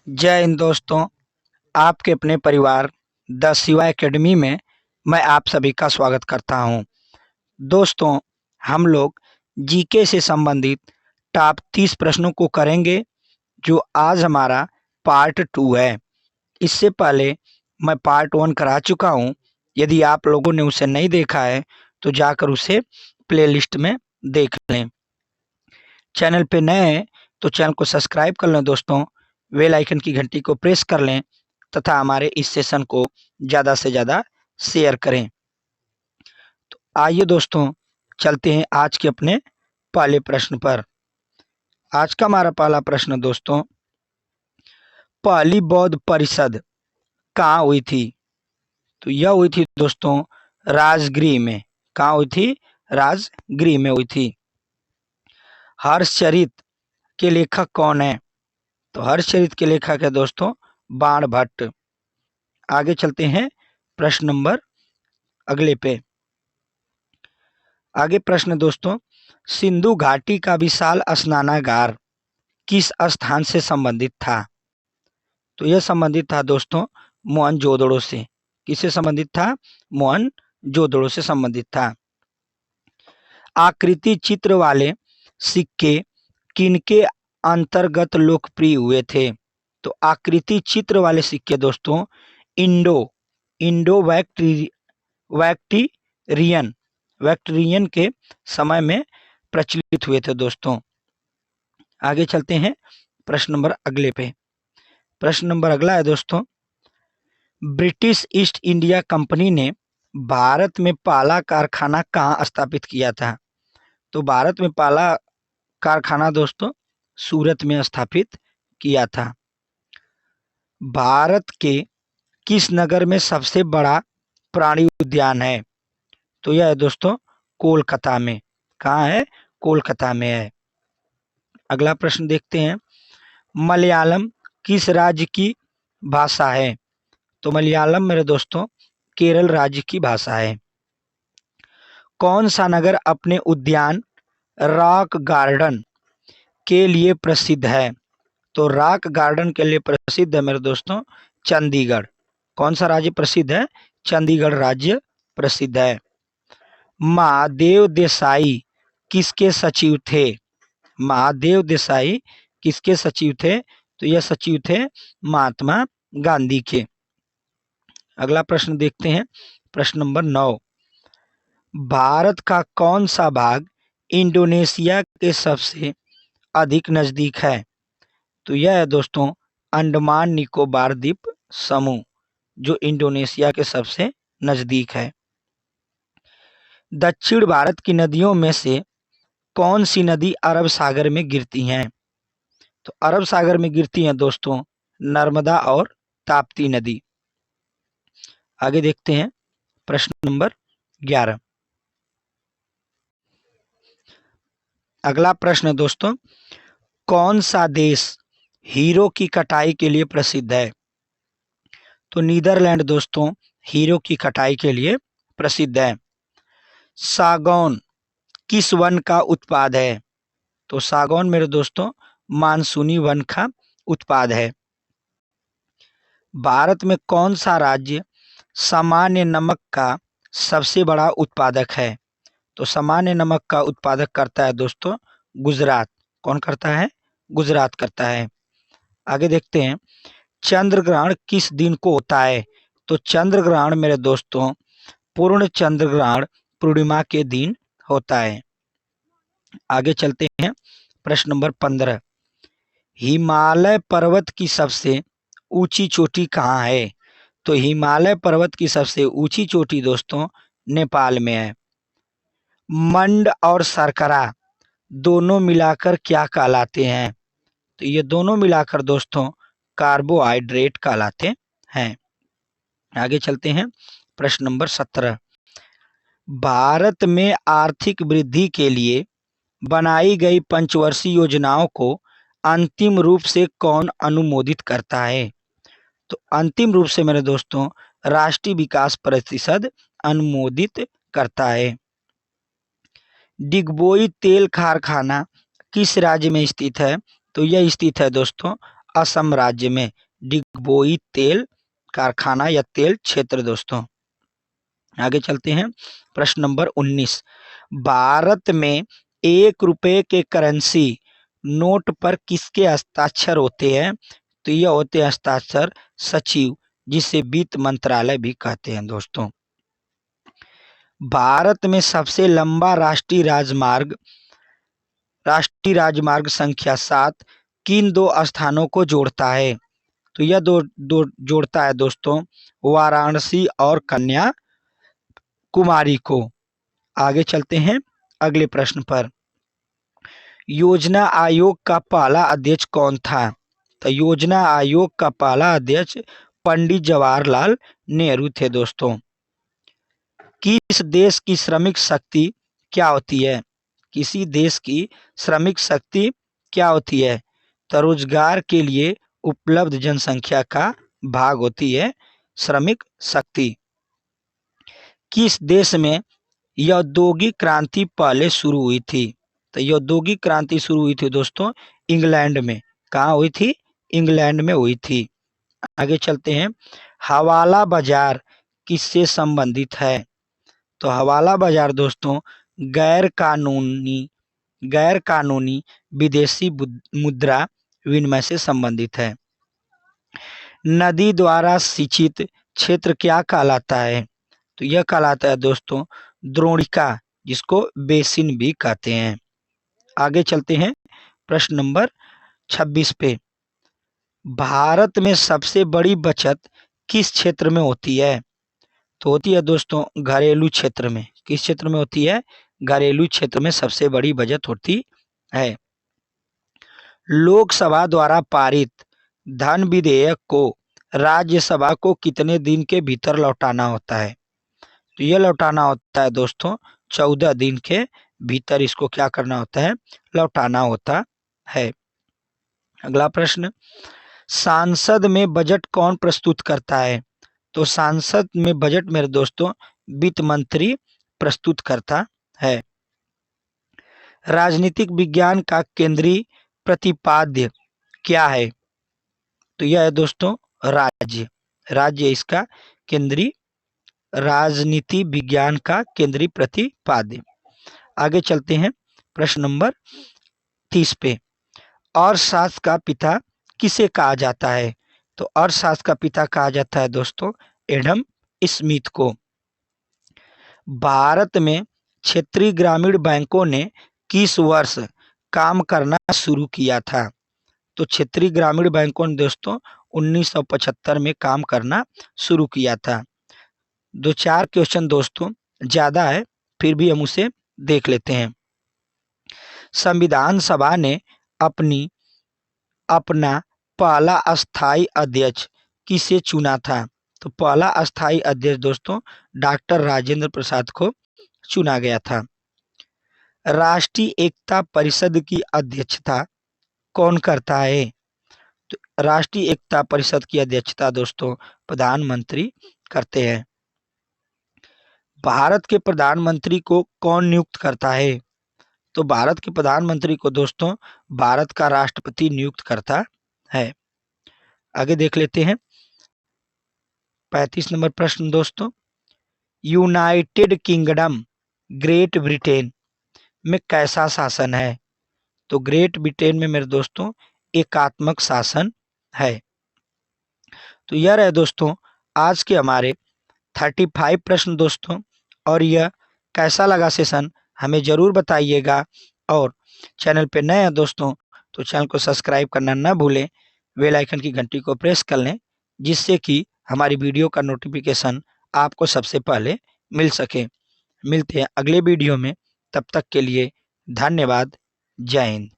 जय हिंद दोस्तों। आपके अपने परिवार द शिवा एकेडमी में मैं आप सभी का स्वागत करता हूं। दोस्तों, हम लोग जीके से संबंधित टॉप 30 प्रश्नों को करेंगे, जो आज हमारा पार्ट 2 है। इससे पहले मैं पार्ट 1 करा चुका हूं। यदि आप लोगों ने उसे नहीं देखा है तो जाकर उसे प्लेलिस्ट में देख लें। चैनल पे नए हैं तो चैनल को सब्सक्राइब कर लें दोस्तों, बेल आइकन की घंटी को प्रेस कर लें तथा हमारे इस सेशन को ज़्यादा से ज़्यादा शेयर करें। तो आइए दोस्तों, चलते हैं आज के अपने पहले प्रश्न पर। आज का हमारा पहला प्रश्न दोस्तों, पहली बौद्ध परिषद कहाँ हुई थी? तो यह हुई थी दोस्तों राजगृह में। कहाँ हुई थी? राजगृह में हुई थी। हर्षचरित के लेखक कौन है? तो हर्षचरित के लेखक है दोस्तों बाणभट्ट। आगे चलते हैं प्रश्न नंबर अगले पे। आगे प्रश्न दोस्तों, सिंधु घाटी का विशाल स्नानागार किस स्थान से संबंधित था? तो यह संबंधित था दोस्तों मोहनजोदड़ो से। किससे संबंधित था? मोहनजोदड़ो से संबंधित था। आकृति चित्र वाले सिक्के किनके अंतर्गत लोकप्रिय हुए थे? तो आकृति चित्र वाले सिक्के दोस्तों इंडो वैक्ट्रियन के समय में प्रचलित हुए थे दोस्तों। आगे चलते हैं प्रश्न नंबर अगले पे। प्रश्न नंबर अगला है दोस्तों, ब्रिटिश ईस्ट इंडिया कंपनी ने भारत में पहला कारखाना कहाँ स्थापित किया था? तो भारत में पहला कारखाना दोस्तों सूरत में स्थापित किया था। भारत के किस नगर में सबसे बड़ा प्राणी उद्यान है? तो यह है दोस्तों कोलकाता में। कहाँ है? कोलकाता में है। अगला प्रश्न देखते हैं, मलयालम किस राज्य की भाषा है? तो मलयालम मेरे दोस्तों केरल राज्य की भाषा है। कौन सा नगर अपने उद्यान रॉक गार्डन के लिए प्रसिद्ध है? तो रॉक गार्डन के लिए प्रसिद्ध है मेरे दोस्तों चंडीगढ़। कौन सा राज्य प्रसिद्ध है? चंडीगढ़ राज्य प्रसिद्ध है। महादेव देसाई किसके सचिव थे? महादेव देसाई किसके सचिव थे? तो यह सचिव थे महात्मा गांधी के। अगला प्रश्न देखते हैं, प्रश्न नंबर 9। भारत का कौन सा भाग इंडोनेशिया के सबसे अधिक नजदीक है? तो यह है दोस्तों अंडमान निकोबार द्वीप समूह, जो इंडोनेशिया के सबसे नजदीक है। दक्षिण भारत की नदियों में से कौन सी नदी अरब सागर में गिरती हैं? तो अरब सागर में गिरती हैं दोस्तों नर्मदा और ताप्ती नदी। आगे देखते हैं प्रश्न नंबर 11। अगला प्रश्न है दोस्तों, कौन सा देश हीरो की कटाई के लिए प्रसिद्ध है? तो नीदरलैंड दोस्तों हीरो की कटाई के लिए प्रसिद्ध है। सागौन किस वन का उत्पाद है? तो सागौन मेरे दोस्तों मानसूनी वन का उत्पाद है। भारत में कौन सा राज्य सामान्य नमक का सबसे बड़ा उत्पादक है? तो सामान्य नमक का उत्पादक करता है दोस्तों गुजरात। कौन करता है? गुजरात करता है। आगे देखते हैं, चंद्र ग्रहण किस दिन को होता है? तो चंद्र ग्रहण मेरे दोस्तों पूर्ण चंद्र ग्रहण पूर्णिमा के दिन होता है। आगे चलते हैं प्रश्न नंबर 15। हिमालय पर्वत की सबसे ऊंची चोटी कहाँ है? तो हिमालय पर्वत की सबसे ऊंची चोटी दोस्तों नेपाल में है। मंड और शर्करा दोनों मिलाकर क्या कहलाते हैं? तो ये दोनों मिलाकर दोस्तों कार्बोहाइड्रेट कहलाते हैं। आगे चलते हैं प्रश्न नंबर 17। भारत में आर्थिक वृद्धि के लिए बनाई गई पंचवर्षीय योजनाओं को अंतिम रूप से कौन अनुमोदित करता है? तो अंतिम रूप से मेरे दोस्तों राष्ट्रीय विकास परिषद अनुमोदित करता है। डिगबोई तेल कारखाना किस राज्य में स्थित है? तो यह स्थित है दोस्तों असम राज्य में डिगबोई तेल कारखाना या तेल क्षेत्र दोस्तों। आगे चलते हैं, प्रश्न नंबर 19। भारत में 1 रुपए के करेंसी नोट पर किसके हस्ताक्षर होते हैं? तो यह होते हैं हस्ताक्षर सचिव, जिसे वित्त मंत्रालय भी कहते हैं दोस्तों। भारत में सबसे लंबा राष्ट्रीय राजमार्ग संख्या 7 किन 2 स्थानों को जोड़ता है? तो यह दो जोड़ता है दोस्तों वाराणसी और कन्याकुमारी को। आगे चलते हैं अगले प्रश्न पर। योजना आयोग का पहला अध्यक्ष कौन था? तो योजना आयोग का पहला अध्यक्ष पंडित जवाहरलाल नेहरू थे दोस्तों। किस देश की श्रमिक शक्ति क्या होती है? किसी देश की श्रमिक शक्ति क्या होती है? तो रोजगार के लिए उपलब्ध जनसंख्या का भाग होती है श्रमिक शक्ति। किस देश में यह औद्योगिक क्रांति पहले शुरू हुई थी? तो यह औद्योगिक क्रांति शुरू हुई थी दोस्तों इंग्लैंड में। कहाँ हुई थी? इंग्लैंड में हुई थी। आगे चलते हैं, हवाला बाजार किससे संबंधित है? तो हवाला बाजार दोस्तों गैर कानूनी विदेशी मुद्रा विनिमय से संबंधित है। नदी द्वारा सिंचित क्षेत्र क्या कहलाता है? तो यह कहलाता है दोस्तों द्रोणिका, जिसको बेसिन भी कहते हैं। आगे चलते हैं प्रश्न नंबर 26 पे। भारत में सबसे बड़ी बचत किस क्षेत्र में होती है? तो होती है दोस्तों घरेलू क्षेत्र में। किस क्षेत्र में होती है? घरेलू क्षेत्र में सबसे बड़ी बचत होती है। लोकसभा द्वारा पारित धन विधेयक को राज्यसभा को कितने दिन के भीतर लौटाना होता है? तो यह लौटाना होता है दोस्तों 14 दिन के भीतर इसको क्या करना होता है? लौटाना होता है। अगला प्रश्न, सांसद में बजट कौन प्रस्तुत करता है? तो सांसद में बजट मेरे दोस्तों वित्त मंत्री प्रस्तुत करता है। राजनीतिक विज्ञान का केंद्रीय प्रतिपाद्य क्या है? तो यह है दोस्तों राज्य इसका केंद्रीय, राजनीति विज्ञान का केंद्रीय प्रतिपाद्य। आगे चलते हैं प्रश्न नंबर 30 पे। अर्थशास्त्र का पिता किसे कहा जाता है? तो अर्थशास्त्र का पिता कहा जाता है दोस्तों एडम स्मिथ को। भारत में क्षेत्रीय ग्रामीण बैंकों ने किस वर्ष काम करना शुरू किया था? तो क्षेत्रीय ग्रामीण बैंकों ने दोस्तों 1975 में काम करना शुरू किया था। 2-4 क्वेश्चन दोस्तों ज्यादा है, फिर भी हम उसे देख लेते हैं। संविधान सभा ने अपना पहला अस्थाई अध्यक्ष किसे चुना था? तो पहला अस्थाई अध्यक्ष दोस्तों डॉक्टर राजेंद्र प्रसाद को चुना गया था। राष्ट्रीय एकता परिषद की अध्यक्षता कौन करता है? तो राष्ट्रीय एकता परिषद की अध्यक्षता दोस्तों प्रधानमंत्री करते हैं। भारत के प्रधानमंत्री को कौन नियुक्त करता है? तो भारत के प्रधानमंत्री को दोस्तों भारत का राष्ट्रपति नियुक्त करता है। आगे देख लेते हैं 35 नंबर प्रश्न दोस्तों, यूनाइटेड किंगडम ग्रेट ब्रिटेन में कैसा शासन है? तो ग्रेट ब्रिटेन में मेरे दोस्तों एकात्मक शासन है। तो यह रहे दोस्तों आज के हमारे 35 प्रश्न दोस्तों, और यह कैसा लगा सेशन हमें जरूर बताइएगा। और चैनल पे नए हैं दोस्तों तो चैनल को सब्सक्राइब करना न भूलें, बेल आइकन की घंटी को प्रेस कर लें, जिससे कि हमारी वीडियो का नोटिफिकेशन आपको सबसे पहले मिल सके। मिलते हैं अगले वीडियो में, तब तक के लिए धन्यवाद। जय हिंद।